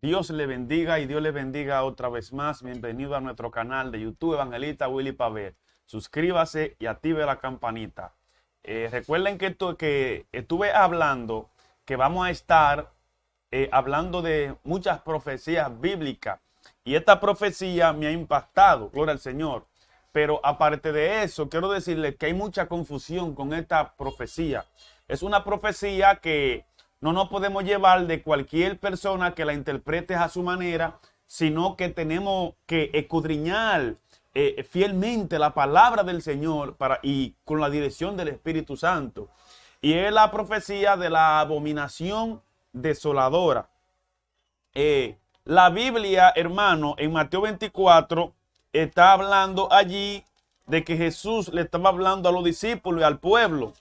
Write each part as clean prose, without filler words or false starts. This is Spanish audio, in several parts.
Dios le bendiga y Dios le bendiga otra vez más. Bienvenido a nuestro canal de YouTube Evangelista Willy Paver. Suscríbase y active la campanita. Recuerden que estuve hablando que vamos a estar hablando de muchas profecías bíblicas y esta profecía me ha impactado, gloria al Señor. Pero aparte de eso, quiero decirles que hay mucha confusión con esta profecía. Es una profecía que no nos podemos llevar de cualquier persona que la interprete a su manera, sino que tenemos que escudriñar fielmente la palabra del Señor y con la dirección del Espíritu Santo. Y es la profecía de la abominación desoladora. La Biblia, hermano, en Mateo 24, está hablando allí de que Jesús le estaba hablando a los discípulos y al pueblo.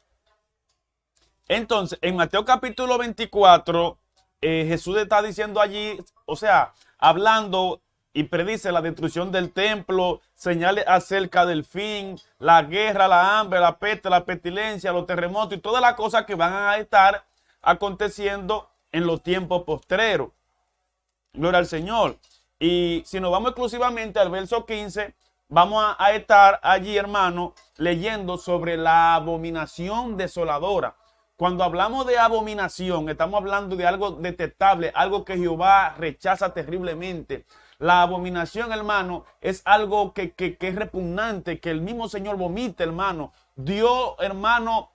Entonces, en Mateo capítulo 24, Jesús está diciendo allí, o sea, hablando y predice la destrucción del templo, señales acerca del fin, la guerra, la hambre, la peste, la pestilencia, los terremotos y todas las cosas que van a estar aconteciendo en los tiempos postreros. Gloria al Señor. Y si nos vamos exclusivamente al verso 15, vamos a estar allí, hermano, leyendo sobre la abominación desoladora. Cuando hablamos de abominación, estamos hablando de algo detestable, algo que Jehová rechaza terriblemente. La abominación, hermano, es algo que es repugnante, que el mismo Señor vomita, hermano. Dios, hermano,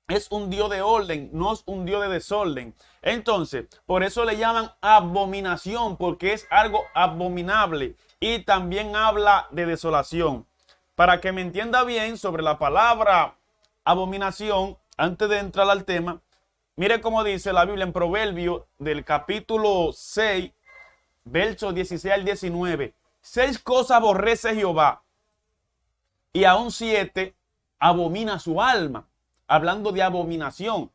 es un Dios de orden, no es un Dios de desorden. Entonces, por eso le llaman abominación, porque es algo abominable. Y también habla de desolación. Para que me entienda bien sobre la palabra abominación, antes de entrar al tema, mire cómo dice la Biblia en Proverbios del capítulo 6, versos 16 al 19. 6 cosas aborrece Jehová y aún 7 abomina su alma. Hablando de abominación.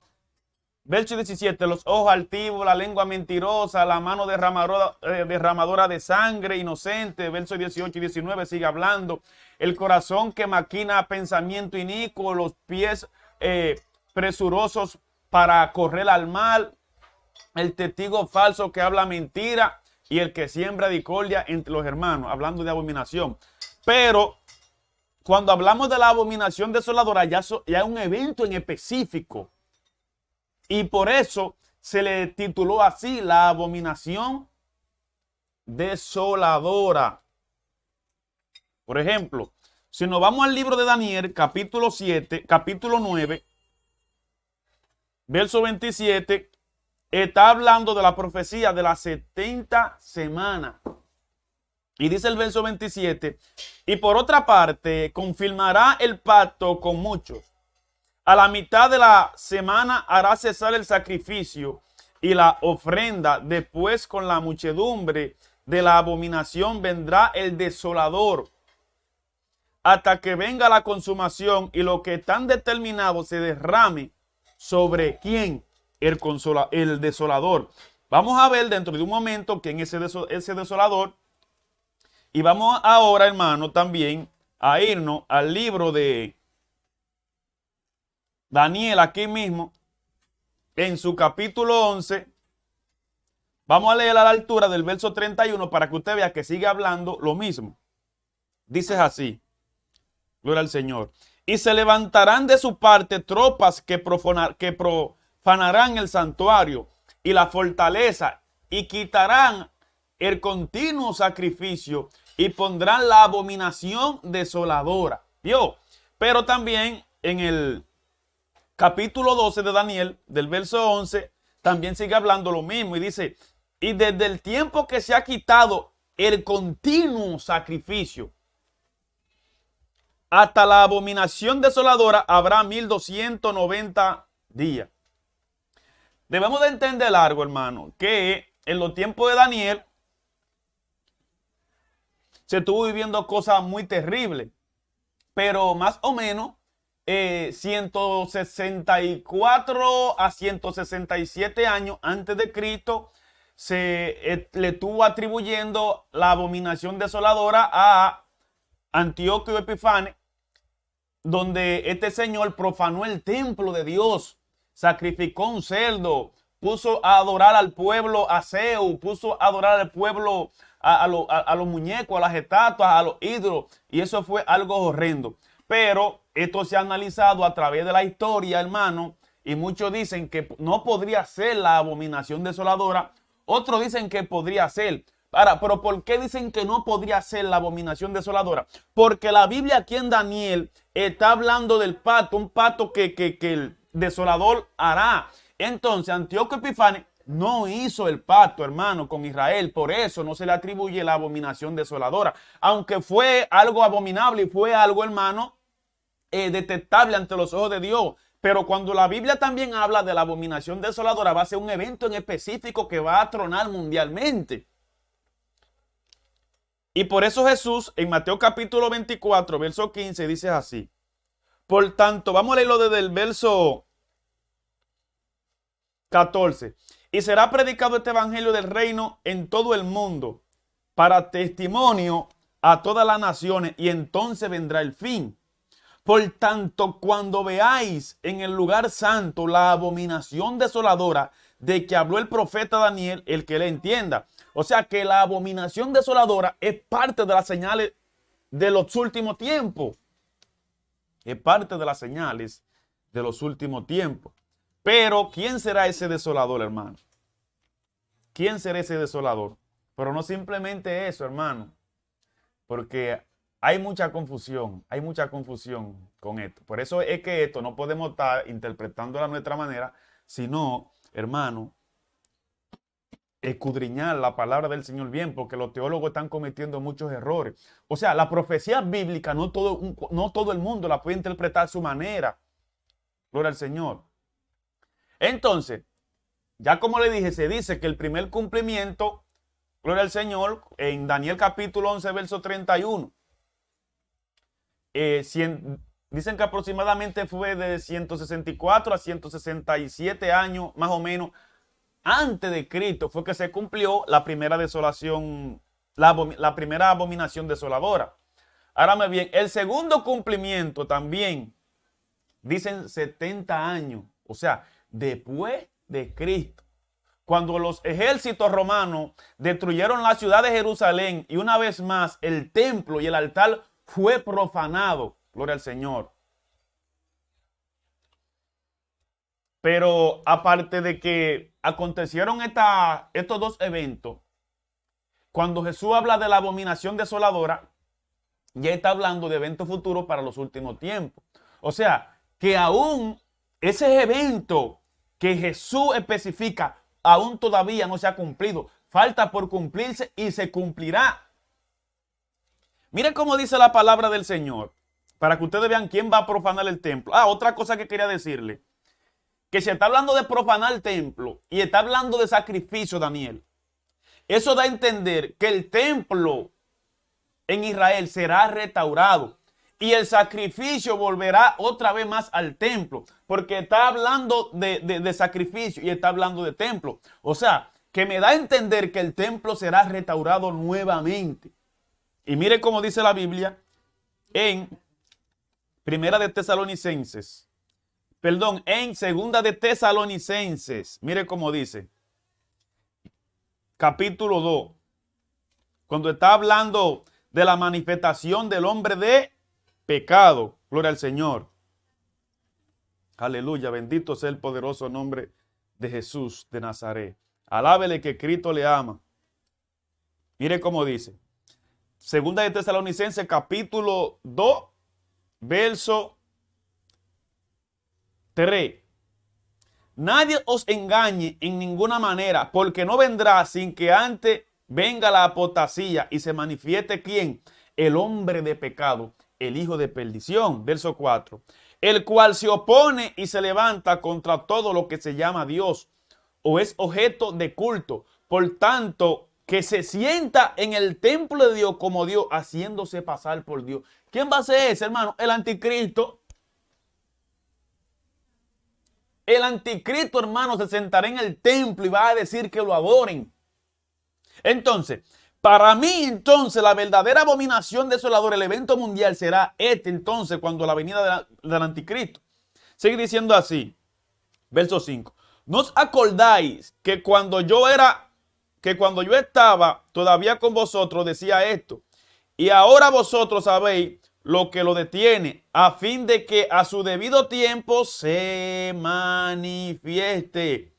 Verso 17, los ojos altivos, la lengua mentirosa, la mano derramadora de sangre inocente. Verso 18 y 19 sigue hablando. El corazón que maquina pensamiento inicuo, los pies presurosos para correr al mal, el testigo falso que habla mentira y el que siembra discordia entre los hermanos, hablando de abominación. Pero cuando hablamos de la abominación desoladora, ya es un evento en específico. Y por eso se le tituló así, la abominación desoladora. Por ejemplo, si nos vamos al libro de Daniel, capítulo 7, capítulo 9, verso 27, está hablando de la profecía de las 70 semanas. Y dice el verso 27, y por otra parte, confirmará el pacto con muchos. A la mitad de la semana hará cesar el sacrificio y la ofrenda. Después, con la muchedumbre de la abominación, vendrá el desolador, hasta que venga la consumación y lo que están determinados se derrame sobre quién, el desolador. Vamos a ver dentro de un momento quién es ese desolador. Y vamos ahora, hermano, también a irnos al libro de Daniel, aquí mismo, en su capítulo 11. Vamos a leer a la altura del verso 31 para que usted vea que sigue hablando lo mismo. Dice así, gloria al Señor. Y se levantarán de su parte tropas que profanarán el santuario y la fortaleza y quitarán el continuo sacrificio y pondrán la abominación desoladora. ¿Vio? Pero también en el capítulo 12 de Daniel, del verso 11, también sigue hablando lo mismo y dice, y desde el tiempo que se ha quitado el continuo sacrificio hasta la abominación desoladora habrá 1290 días. Debemos de entender algo, hermano, que en los tiempos de Daniel se estuvo viviendo cosas muy terribles, pero más o menos 164 a 167 años antes de Cristo le estuvo atribuyendo la abominación desoladora a Antíoco Epifanes, donde este señor profanó el templo de Dios, sacrificó un cerdo, puso a adorar al pueblo a Zeus, puso a adorar al pueblo a los muñecos, a las estatuas, a los ídolos, y eso fue algo horrendo. Pero esto se ha analizado a través de la historia, hermano, y muchos dicen que no podría ser la abominación desoladora, otros dicen que podría ser. Ahora, pero ¿por qué dicen que no podría ser la abominación desoladora? Porque la Biblia aquí en Daniel está hablando del pacto, un pacto que el desolador hará. Entonces, Antíoco Epifanes no hizo el pacto, hermano, con Israel. Por eso no se le atribuye la abominación desoladora. Aunque fue algo abominable y fue algo, hermano, detestable ante los ojos de Dios. Pero cuando la Biblia también habla de la abominación desoladora, va a ser un evento en específico que va a tronar mundialmente. Y por eso Jesús en Mateo capítulo 24, verso 15, dice así. Por tanto, vamos a leerlo desde el verso 14. Y será predicado este evangelio del reino en todo el mundo para testimonio a todas las naciones, y entonces vendrá el fin. Por tanto, cuando veáis en el lugar santo la abominación desoladora de que habló el profeta Daniel, el que le entienda. O sea que la abominación desoladora es parte de las señales de los últimos tiempos. Es parte de las señales de los últimos tiempos. Pero, ¿quién será ese desolador, hermano? ¿Quién será ese desolador? Pero no simplemente eso, hermano. Porque hay mucha confusión con esto. Por eso es que esto no podemos estar interpretándolo a nuestra manera, sino, hermano, escudriñar la palabra del Señor bien, porque los teólogos están cometiendo muchos errores. O sea, la profecía bíblica no todo el mundo la puede interpretar a su manera. Gloria al Señor. Entonces, ya como le dije, se dice que el primer cumplimiento, gloria al Señor, en Daniel capítulo 11, verso 31. Dicen que aproximadamente fue de 164 a 167 años, más o menos, antes de Cristo fue que se cumplió la primera desolación, la primera abominación desoladora. Ahora bien, el segundo cumplimiento también, dicen 70 años, o sea, después de Cristo. Cuando los ejércitos romanos destruyeron la ciudad de Jerusalén y una vez más el templo y el altar fue profanado. Gloria al Señor. Pero aparte de que acontecieron estos dos eventos, cuando Jesús habla de la abominación desoladora, ya está hablando de eventos futuros para los últimos tiempos. O sea, que aún ese evento que Jesús especifica, aún todavía no se ha cumplido. Falta por cumplirse y se cumplirá. Miren cómo dice la palabra del Señor, para que ustedes vean quién va a profanar el templo. Otra cosa que quería decirle, que se está hablando de profanar el templo y está hablando de sacrificio, Daniel. Eso da a entender que el templo en Israel será restaurado y el sacrificio volverá otra vez más al templo, porque está hablando de sacrificio y está hablando de templo. O sea, que me da a entender que el templo será restaurado nuevamente. Y mire cómo dice la Biblia en Primera de Tesalonicenses. Perdón, en Segunda de Tesalonicenses. Mire cómo dice. Capítulo 2. Cuando está hablando de la manifestación del hombre de pecado. Gloria al Señor. Aleluya. Bendito sea el poderoso nombre de Jesús de Nazaret. Alábele que Cristo le ama. Mire cómo dice. Segunda de Tesalonicenses, capítulo 2, verso 3. Nadie os engañe en ninguna manera, porque no vendrá sin que antes venga la apostasía y se manifieste ¿quién? El hombre de pecado, el hijo de perdición. Verso 4. El cual se opone y se levanta contra todo lo que se llama Dios o es objeto de culto. Por tanto, que se sienta en el templo de Dios como Dios, haciéndose pasar por Dios. ¿Quién va a ser ese, hermano? El anticristo. El anticristo, hermano, se sentará en el templo y va a decir que lo adoren. Entonces, para mí, entonces, la verdadera abominación desoladora, el evento mundial será entonces, cuando la venida del anticristo. Sigue diciendo así, verso 5. ¿No os acordáis que cuando yo estaba todavía con vosotros decía esto? Y ahora vosotros sabéis lo que lo detiene, a fin de que a su debido tiempo se manifieste.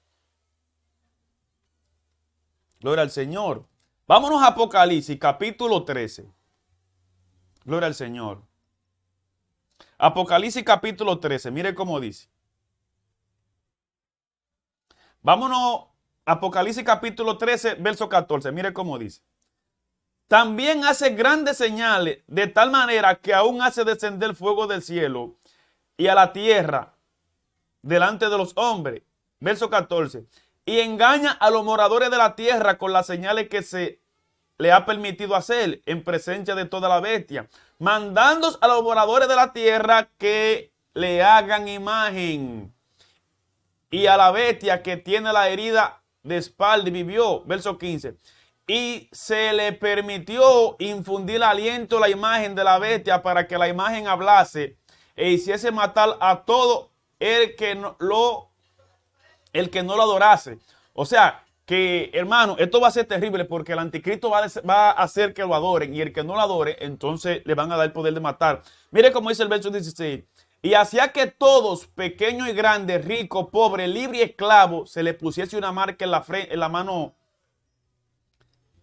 Gloria al Señor. Vámonos a Apocalipsis, capítulo 13. Gloria al Señor. Apocalipsis, capítulo 13. Mire cómo dice. Vámonos a Apocalipsis, capítulo 13, verso 14. Mire cómo dice. También hace grandes señales, de tal manera que aún hace descender fuego del cielo y a la tierra delante de los hombres. Verso 14. Y engaña a los moradores de la tierra con las señales que se le ha permitido hacer en presencia de toda la bestia, mandando a los moradores de la tierra que le hagan imagen. Y a la bestia que tiene la herida de espalda y vivió. Verso 15. Y se le permitió infundir aliento a la imagen de la bestia para que la imagen hablase e hiciese matar a todo el que no lo adorase. O sea, que hermano, esto va a ser terrible porque el anticristo va a hacer que lo adoren, y el que no lo adore, entonces le van a dar el poder de matar. Mire cómo dice el verso 16. Y hacía que todos, pequeños y grandes, ricos, pobres, libres y esclavos, se le pusiese una marca en la mano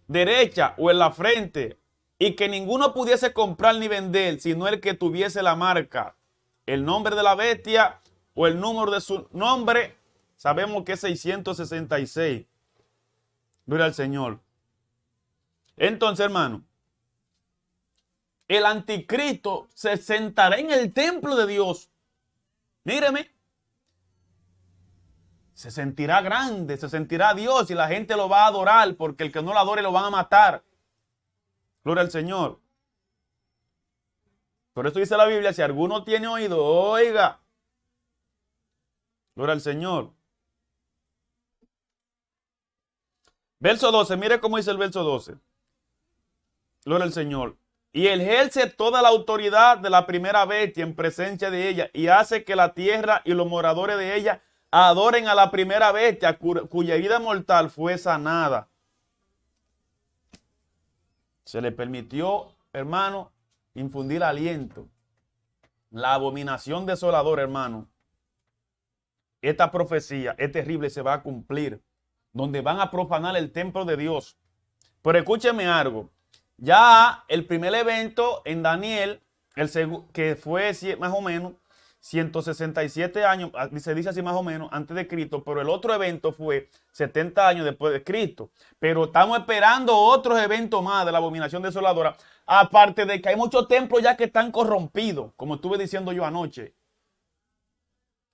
derecha o en la frente, y que ninguno pudiese comprar ni vender, sino el que tuviese la marca, el nombre de la bestia o el número de su nombre. Sabemos que es 666. Gloria al Señor. Entonces, hermano, el anticristo se sentará en el templo de Dios. Míreme. Se sentirá grande, se sentirá Dios y la gente lo va a adorar, porque el que no lo adore lo van a matar. Gloria al Señor. Por eso dice la Biblia, si alguno tiene oído, oiga. Gloria al Señor. Verso 12, mire cómo dice el verso 12. Gloria al Señor. Y ejerce toda la autoridad de la primera bestia en presencia de ella, y hace que la tierra y los moradores de ella adoren a la primera bestia cuya herida mortal fue sanada. Se le permitió, hermano, infundir aliento. La abominación desoladora, hermano. Esta profecía es terrible, se va a cumplir, donde van a profanar el templo de Dios. Pero escúcheme algo. Ya el primer evento en Daniel, que fue más o menos 167 años, se dice así más o menos, antes de Cristo, pero el otro evento fue 70 años después de Cristo. Pero estamos esperando otros eventos más de la abominación desoladora, aparte de que hay muchos templos ya que están corrompidos, como estuve diciendo yo anoche,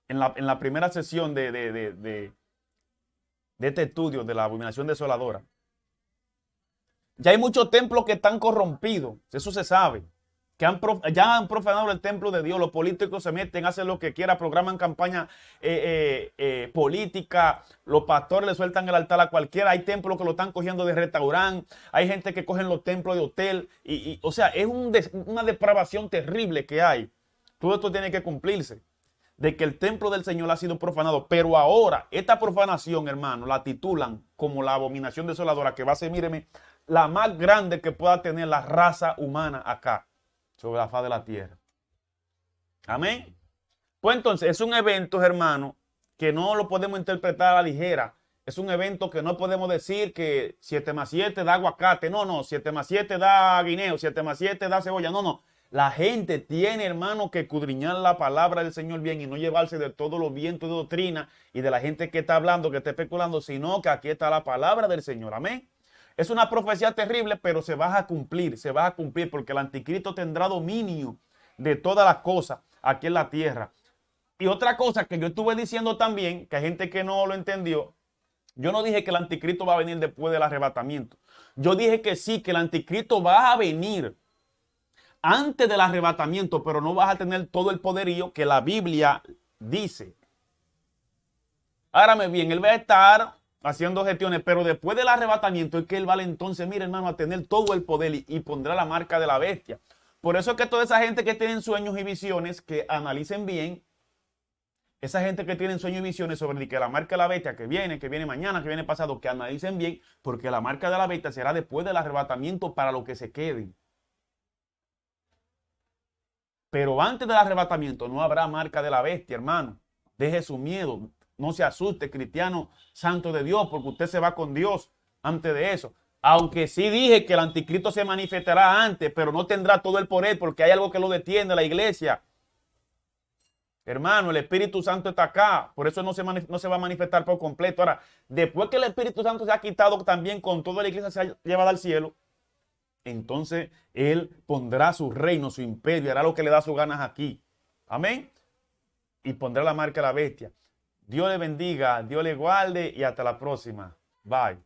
en la primera sesión de este estudio de la abominación desoladora. Ya hay muchos templos que están corrompidos, eso se sabe. Que ya han profanado el templo de Dios. Los políticos se meten, hacen lo que quieran, programan campaña política. Los pastores le sueltan el altar a cualquiera. Hay templos que lo están cogiendo de restaurante. Hay gente que cogen los templos de hotel. O sea, es una depravación terrible que hay. Todo esto tiene que cumplirse. De que el templo del Señor ha sido profanado. Pero ahora, esta profanación, hermano, la titulan como la abominación desoladora, que va a ser, míreme, la más grande que pueda tener la raza humana acá, sobre la faz de la tierra. Amén. Pues entonces es un evento, hermano, que no lo podemos interpretar a la ligera. Es un evento que no podemos decir que 7 más 7 da aguacate. No, 7 más 7 da guineo, 7 más 7 da cebolla. No. La gente tiene, hermano, que escudriñar la palabra del Señor bien y no llevarse de todos los vientos de doctrina y de la gente que está hablando, que está especulando, sino que aquí está la palabra del Señor. Amén. Es una profecía terrible, pero se va a cumplir porque el anticristo tendrá dominio de todas las cosas aquí en la tierra. Y otra cosa que yo estuve diciendo también, que hay gente que no lo entendió, yo no dije que el anticristo va a venir después del arrebatamiento. Yo dije que sí, que el anticristo va a venir antes del arrebatamiento, pero no vas a tener todo el poderío que la Biblia dice. Árame bien, él va a estar haciendo gestiones, pero después del arrebatamiento es que él va entonces, mire hermano, a tener todo el poder y pondrá la marca de la bestia. Por eso es que toda esa gente que tienen sueños y visiones, que analicen bien Esa gente que tiene sueños y visiones sobre que la marca de la bestia que viene mañana, que viene pasado, que analicen bien, porque la marca de la bestia será después del arrebatamiento para los que se queden. Pero antes del arrebatamiento no habrá marca de la bestia, hermano. Deje su miedo. No se asuste, cristiano santo de Dios, porque usted se va con Dios antes de eso. Aunque sí dije que el anticristo se manifestará antes, pero no tendrá todo el poder porque hay algo que lo detiene, la iglesia. Hermano, el Espíritu Santo está acá, por eso no se va a manifestar por completo. Ahora, después que el Espíritu Santo se ha quitado también con toda la iglesia se ha llevado al cielo, entonces Él pondrá su reino, su imperio, hará lo que le da sus ganas aquí. Amén. Y pondrá la marca de la bestia. Dios le bendiga, Dios le guarde y hasta la próxima. Bye.